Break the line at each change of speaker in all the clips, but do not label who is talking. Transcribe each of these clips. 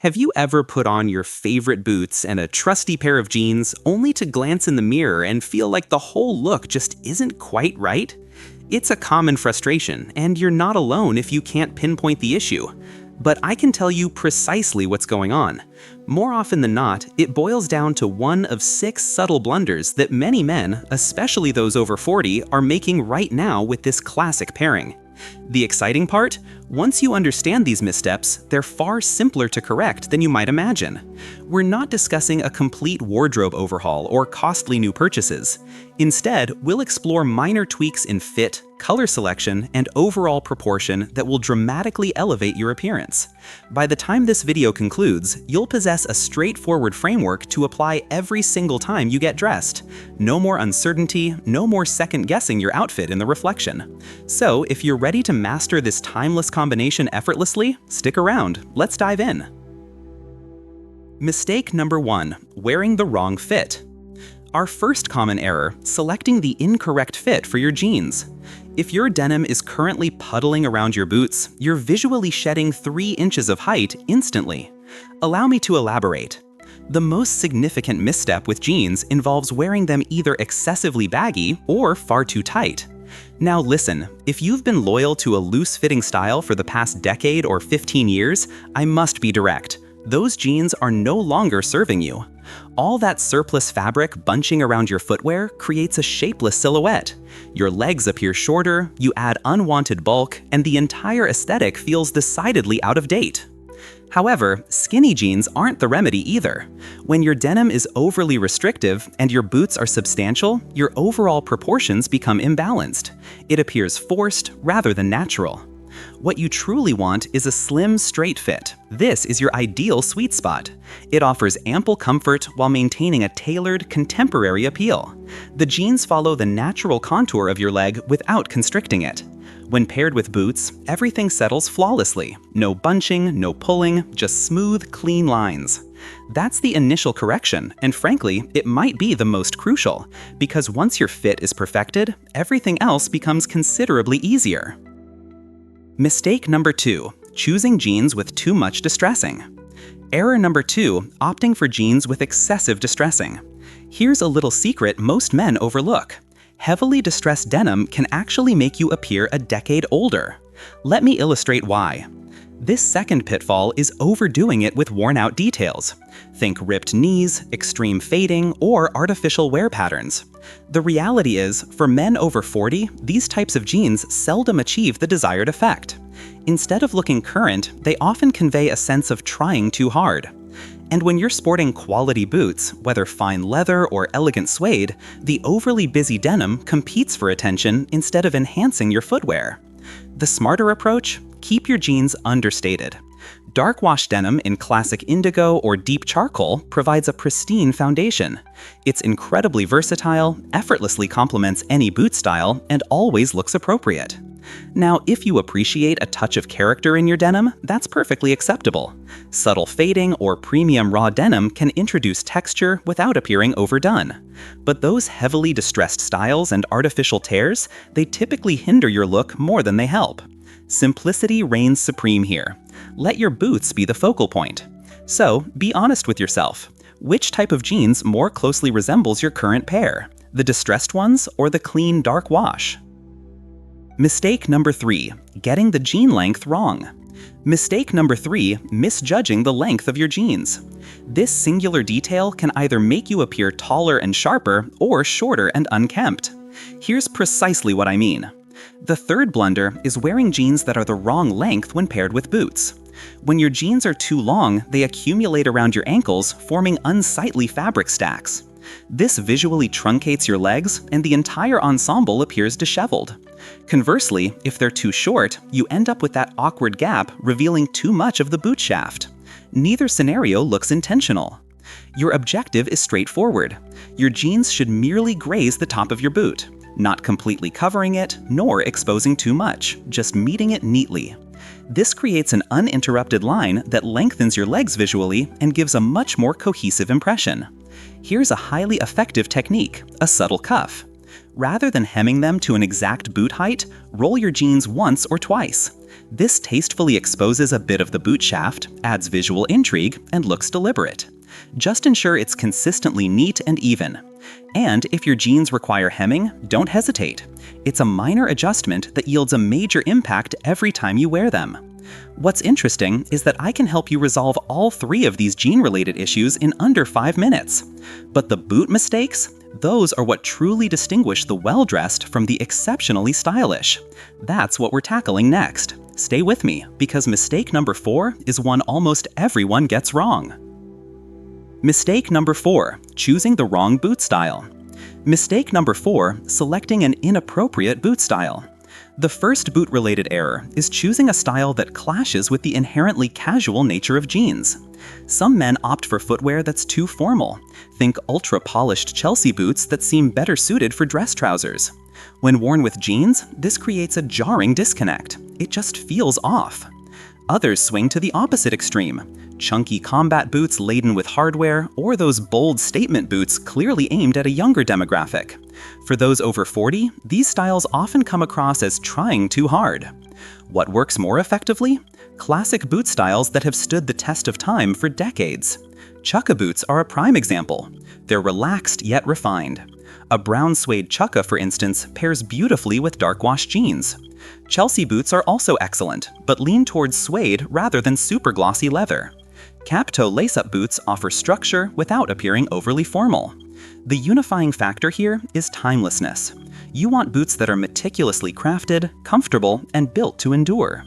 Have you ever put on your favorite boots and a trusty pair of jeans only to glance in the mirror and feel like the whole look just isn't quite right? It's a common frustration, and you're not alone if you can't pinpoint the issue. But I can tell you precisely what's going on. More often than not, it boils down to one of 6 subtle blunders that many men, especially those over 40, are making right now with this classic pairing. The exciting part? Once you understand these missteps, they're far simpler to correct than you might imagine. We're not discussing a complete wardrobe overhaul or costly new purchases. Instead, we'll explore minor tweaks in fit, color selection, and overall proportion that will dramatically elevate your appearance. By the time this video concludes, you'll possess a straightforward framework to apply every single time you get dressed. No more uncertainty, no more second-guessing your outfit in the reflection. So, if you're ready to master this timeless combination effortlessly, stick around. Let's dive in. Mistake number 1: wearing the wrong fit. Our first common error: selecting the incorrect fit for your jeans. If your denim is currently puddling around your boots, you're visually shedding 3 inches of height instantly. Allow me to elaborate. The most significant misstep with jeans involves wearing them either excessively baggy or far too tight. Now listen, if you've been loyal to a loose-fitting style for the past decade or 15 years, I must be direct. Those jeans are no longer serving you. All that surplus fabric bunching around your footwear creates a shapeless silhouette. Your legs appear shorter, you add unwanted bulk, and the entire aesthetic feels decidedly out of date. However, skinny jeans aren't the remedy either. When your denim is overly restrictive and your boots are substantial, your overall proportions become imbalanced. It appears forced rather than natural. What you truly want is a slim, straight fit. This is your ideal sweet spot. It offers ample comfort while maintaining a tailored, contemporary appeal. The jeans follow the natural contour of your leg without constricting it. When paired with boots, everything settles flawlessly. No bunching, no pulling, just smooth, clean lines. That's the initial correction, and frankly, it might be the most crucial, because once your fit is perfected, everything else becomes considerably easier. Mistake number 2: choosing jeans with too much distressing. Error number 2: opting for jeans with excessive distressing. Here's a little secret most men overlook. Heavily distressed denim can actually make you appear a decade older. Let me illustrate why. This second pitfall is overdoing it with worn-out details. Think ripped knees, extreme fading, or artificial wear patterns. The reality is, for men over 40, these types of jeans seldom achieve the desired effect. Instead of looking current, they often convey a sense of trying too hard. And when you're sporting quality boots, whether fine leather or elegant suede, the overly busy denim competes for attention instead of enhancing your footwear. The smarter approach? Keep your jeans understated. Dark wash denim in classic indigo or deep charcoal provides a pristine foundation. It's incredibly versatile, effortlessly complements any boot style, and always looks appropriate. Now, if you appreciate a touch of character in your denim, that's perfectly acceptable. Subtle fading or premium raw denim can introduce texture without appearing overdone. But those heavily distressed styles and artificial tears, they typically hinder your look more than they help. Simplicity reigns supreme here. Let your boots be the focal point. So, be honest with yourself. Which type of jeans more closely resembles your current pair? The distressed ones or the clean dark wash? Mistake number 3: getting the jean length wrong. Mistake number 3: misjudging the length of your jeans. This singular detail can either make you appear taller and sharper or shorter and unkempt. Here's precisely what I mean. The third blunder is wearing jeans that are the wrong length when paired with boots. When your jeans are too long, they accumulate around your ankles, forming unsightly fabric stacks. This visually truncates your legs, and the entire ensemble appears disheveled. Conversely, if they're too short, you end up with that awkward gap revealing too much of the boot shaft. Neither scenario looks intentional. Your objective is straightforward. Your jeans should merely graze the top of your boot, not completely covering it, nor exposing too much, just meeting it neatly. This creates an uninterrupted line that lengthens your legs visually and gives a much more cohesive impression. Here's a highly effective technique: a subtle cuff. Rather than hemming them to an exact boot height, roll your jeans once or twice. This tastefully exposes a bit of the boot shaft, adds visual intrigue, and looks deliberate. Just ensure it's consistently neat and even. And if your jeans require hemming, don't hesitate. It's a minor adjustment that yields a major impact every time you wear them. What's interesting is that I can help you resolve all three of these jean-related issues in under 5 minutes. But the boot mistakes? Those are what truly distinguish the well-dressed from the exceptionally stylish. That's what we're tackling next. Stay with me, because mistake number 4 is one almost everyone gets wrong. Mistake number 4, choosing the wrong boot style. Mistake number 4, selecting an inappropriate boot style. The first boot-related error is choosing a style that clashes with the inherently casual nature of jeans. Some men opt for footwear that's too formal. Think ultra-polished Chelsea boots that seem better suited for dress trousers. When worn with jeans, this creates a jarring disconnect. It just feels off. Others swing to the opposite extreme. Chunky combat boots laden with hardware, or those bold statement boots clearly aimed at a younger demographic. For those over 40, these styles often come across as trying too hard. What works more effectively? Classic boot styles that have stood the test of time for decades. Chukka boots are a prime example. They're relaxed yet refined. A brown suede chukka, for instance, pairs beautifully with dark wash jeans. Chelsea boots are also excellent, but lean towards suede rather than super glossy leather. Cap-toe lace-up boots offer structure without appearing overly formal. The unifying factor here is timelessness. You want boots that are meticulously crafted, comfortable, and built to endure.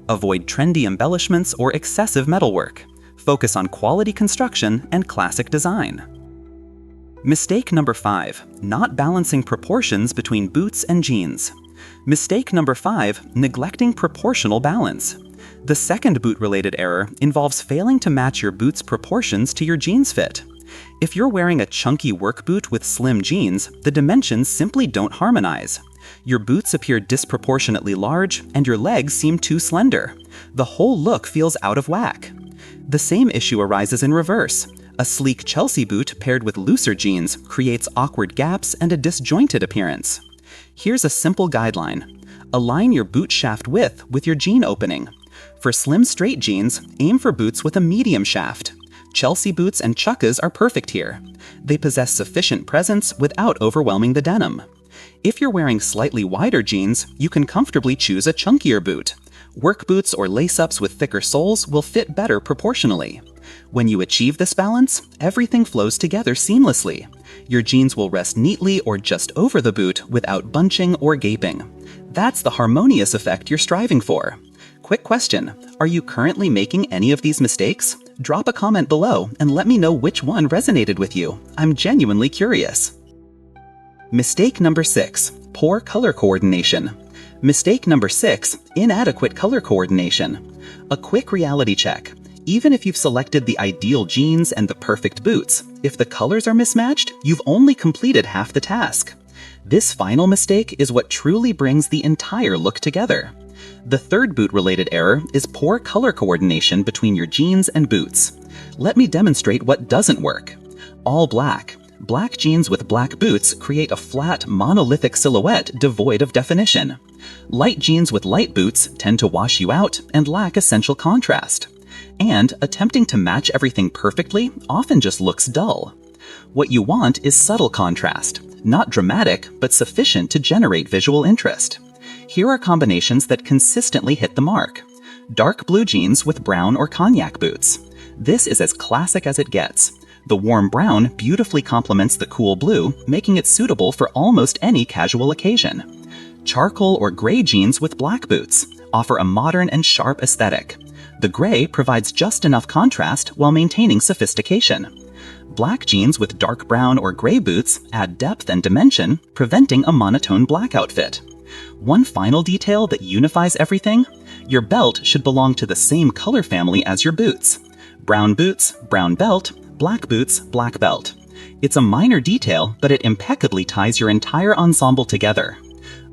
Avoid trendy embellishments or excessive metalwork. Focus on quality construction and classic design. Mistake number 5, not balancing proportions between boots and jeans. Mistake number 5, neglecting proportional balance. The second boot-related error involves failing to match your boot's proportions to your jeans fit. If you're wearing a chunky work boot with slim jeans, the dimensions simply don't harmonize. Your boots appear disproportionately large, and your legs seem too slender. The whole look feels out of whack. The same issue arises in reverse. A sleek Chelsea boot paired with looser jeans creates awkward gaps and a disjointed appearance. Here's a simple guideline. Align your boot shaft width with your jean opening. For slim straight jeans, aim for boots with a medium shaft. Chelsea boots and chukkas are perfect here. They possess sufficient presence without overwhelming the denim. If you're wearing slightly wider jeans, you can comfortably choose a chunkier boot. Work boots or lace-ups with thicker soles will fit better proportionally. When you achieve this balance, everything flows together seamlessly. Your jeans will rest neatly or just over the boot without bunching or gaping. That's the harmonious effect you're striving for. Quick question, are you currently making any of these mistakes? Drop a comment below and let me know which one resonated with you. I'm genuinely curious. Mistake number 6, poor color coordination. Mistake number 6, inadequate color coordination. A quick reality check. Even if you've selected the ideal jeans and the perfect boots, if the colors are mismatched, you've only completed half the task. This final mistake is what truly brings the entire look together. The third boot-related error is poor color coordination between your jeans and boots. Let me demonstrate what doesn't work. All black. Black jeans with black boots create a flat, monolithic silhouette devoid of definition. Light jeans with light boots tend to wash you out and lack essential contrast. And attempting to match everything perfectly often just looks dull. What you want is subtle contrast, not dramatic, but sufficient to generate visual interest. Here are combinations that consistently hit the mark. Dark blue jeans with brown or cognac boots. This is as classic as it gets. The warm brown beautifully complements the cool blue, making it suitable for almost any casual occasion. Charcoal or gray jeans with black boots offer a modern and sharp aesthetic. The gray provides just enough contrast while maintaining sophistication. Black jeans with dark brown or gray boots add depth and dimension, preventing a monotone black outfit. One final detail that unifies everything: your belt should belong to the same color family as your boots. Brown boots, brown belt, black boots, black belt. It's a minor detail, but it impeccably ties your entire ensemble together.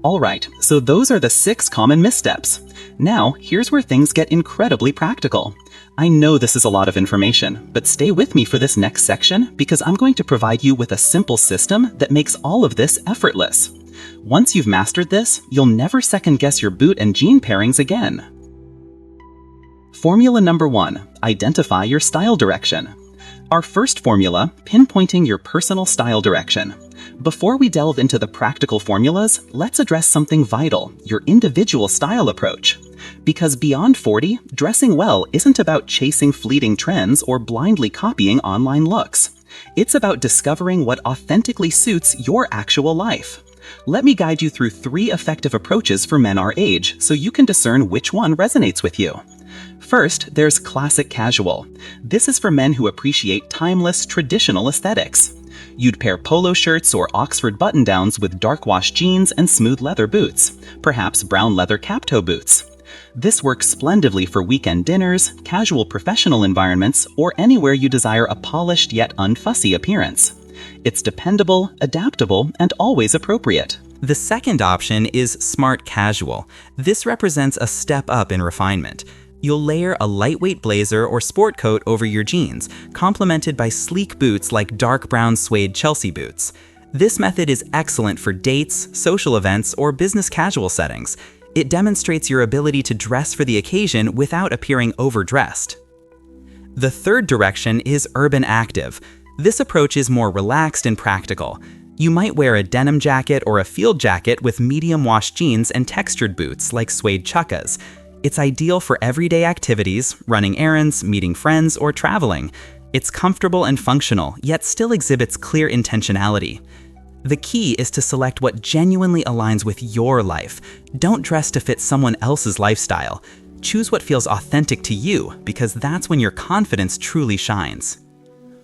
Alright, so those are the 6 common missteps. Now, here's where things get incredibly practical. I know this is a lot of information, but stay with me for this next section because I'm going to provide you with a simple system that makes all of this effortless. Once you've mastered this, you'll never second guess your boot and jean pairings again. Formula number 1, identify your style direction. Our first formula, pinpointing your personal style direction. Before we delve into the practical formulas, let's address something vital, your individual style approach. Because beyond 40, dressing well isn't about chasing fleeting trends or blindly copying online looks. It's about discovering what authentically suits your actual life. Let me guide you through 3 effective approaches for men our age so you can discern which one resonates with you. First, there's classic casual. This is for men who appreciate timeless, traditional aesthetics. You'd pair polo shirts or Oxford button-downs with dark wash jeans and smooth leather boots, perhaps brown leather cap-toe boots. This works splendidly for weekend dinners, casual professional environments, or anywhere you desire a polished yet unfussy appearance. It's dependable, adaptable, and always appropriate.
The second option is smart casual. This represents a step up in refinement. You'll layer a lightweight blazer or sport coat over your jeans, complemented by sleek boots like dark brown suede Chelsea boots. This method is excellent for dates, social events, or business casual settings. It demonstrates your ability to dress for the occasion without appearing overdressed. The third direction is urban active. This approach is more relaxed and practical. You might wear a denim jacket or a field jacket with medium wash jeans and textured boots like suede chukkas. It's ideal for everyday activities, running errands, meeting friends, or traveling. It's comfortable and functional, yet still exhibits clear intentionality. The key is to select what genuinely aligns with your life. Don't dress to fit someone else's lifestyle. Choose what feels authentic to you, because that's when your confidence truly shines.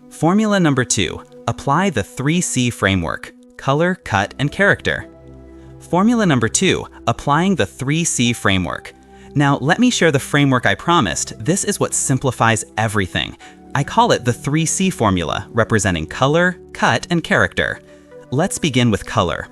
Formula number 2, apply the 3C framework: color, cut, and character. Formula number 2, applying the 3C framework. Now, let me share the framework I promised. This is what simplifies everything. I call it the 3C formula, representing color, cut, and character. Let's begin with color.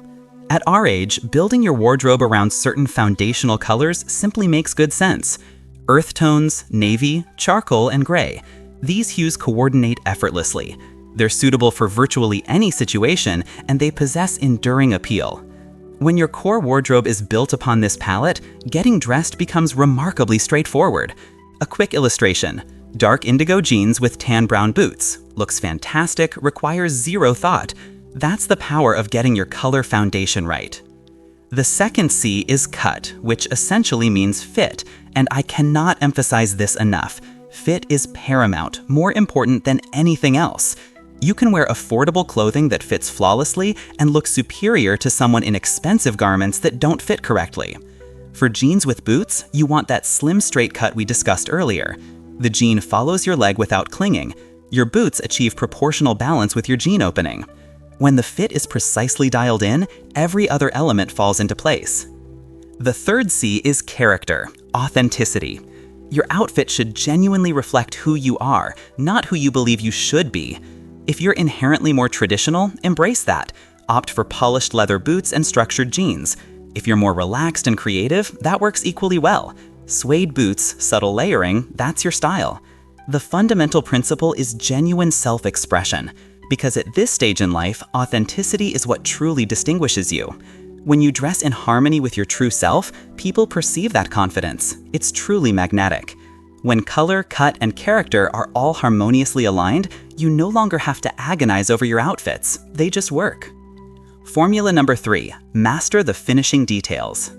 At our age, building your wardrobe around certain foundational colors simply makes good sense. Earth tones, navy, charcoal, and gray. These hues coordinate effortlessly. They're suitable for virtually any situation, and they possess enduring appeal. When your core wardrobe is built upon this palette, getting dressed becomes remarkably straightforward. A quick illustration: dark indigo jeans with tan brown boots. Looks fantastic, requires zero thought. That's the power of getting your color foundation right. The second C is cut, which essentially means fit, and I cannot emphasize this enough. Fit is paramount, more important than anything else. You can wear affordable clothing that fits flawlessly and look superior to someone in expensive garments that don't fit correctly. For jeans with boots, you want that slim straight cut we discussed earlier. The jean follows your leg without clinging. Your boots achieve proportional balance with your jean opening. When the fit is precisely dialed in, every other element falls into place. The third C is character, authenticity. Your outfit should genuinely reflect who you are, not who you believe you should be. If you're inherently more traditional, embrace that. Opt for polished leather boots and structured jeans. If you're more relaxed and creative, that works equally well. Suede boots, subtle layering, that's your style. The fundamental principle is genuine self-expression, because at this stage in life, authenticity is what truly distinguishes you. When you dress in harmony with your true self, people perceive that confidence. It's truly magnetic. When color, cut, and character are all harmoniously aligned, you no longer have to agonize over your outfits. They just work. Formula number 3, master the finishing details.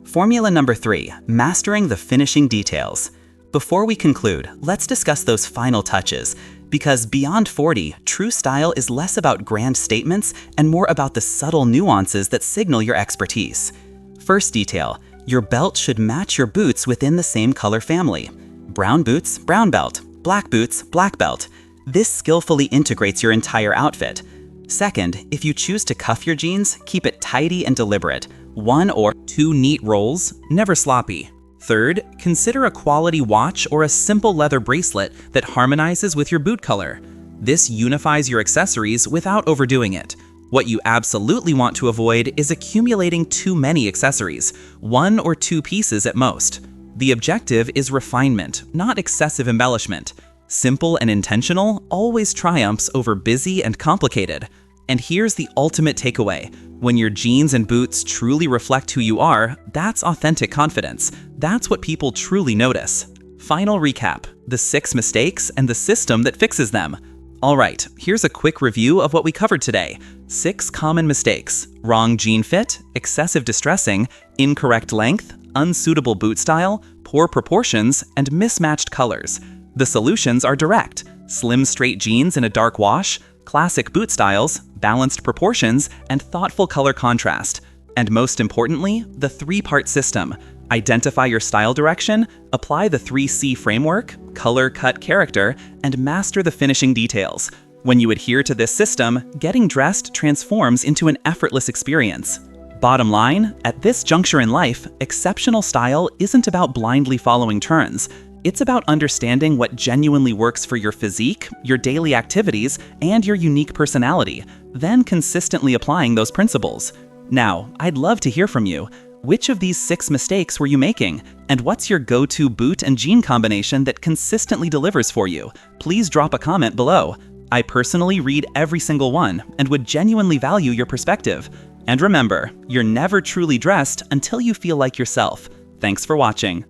Formula number 3, mastering the finishing details. Before we conclude, let's discuss those final touches, because beyond 40, true style is less about grand statements and more about the subtle nuances that signal your expertise. First detail, your belt should match your boots within the same color family. Brown boots, brown belt. Black boots, black belt. This skillfully integrates your entire outfit. Second, if you choose to cuff your jeans, keep it tidy and deliberate. 1 or 2 neat rolls, never sloppy. Third, consider a quality watch or a simple leather bracelet that harmonizes with your boot color. This unifies your accessories without overdoing it. What you absolutely want to avoid is accumulating too many accessories, 1 or 2 pieces at most. The objective is refinement, not excessive embellishment. Simple and intentional always triumphs over busy and complicated. And here's the ultimate takeaway. When your jeans and boots truly reflect who you are, that's authentic confidence. That's what people truly notice.
Final recap: the 6 mistakes and the system that fixes them. Alright, here's a quick review of what we covered today. 6 common mistakes: wrong jean fit, excessive distressing, incorrect length, unsuitable boot style, poor proportions, and mismatched colors. The solutions are direct: slim straight jeans in a dark wash, classic boot styles, balanced proportions, and thoughtful color contrast. And most importantly, the 3-part system. Identify your style direction, apply the 3C framework, color, cut, character, and master the finishing details. When you adhere to this system, getting dressed transforms into an effortless experience. Bottom line, at this juncture in life, exceptional style isn't about blindly following trends. It's about understanding what genuinely works for your physique, your daily activities, and your unique personality, then consistently applying those principles. Now, I'd love to hear from you. Which of these 6 mistakes were you making? And what's your go-to boot and jean combination that consistently delivers for you? Please drop a comment below. I personally read every single one and would genuinely value your perspective. And remember, you're never truly dressed until you feel like yourself. Thanks for watching.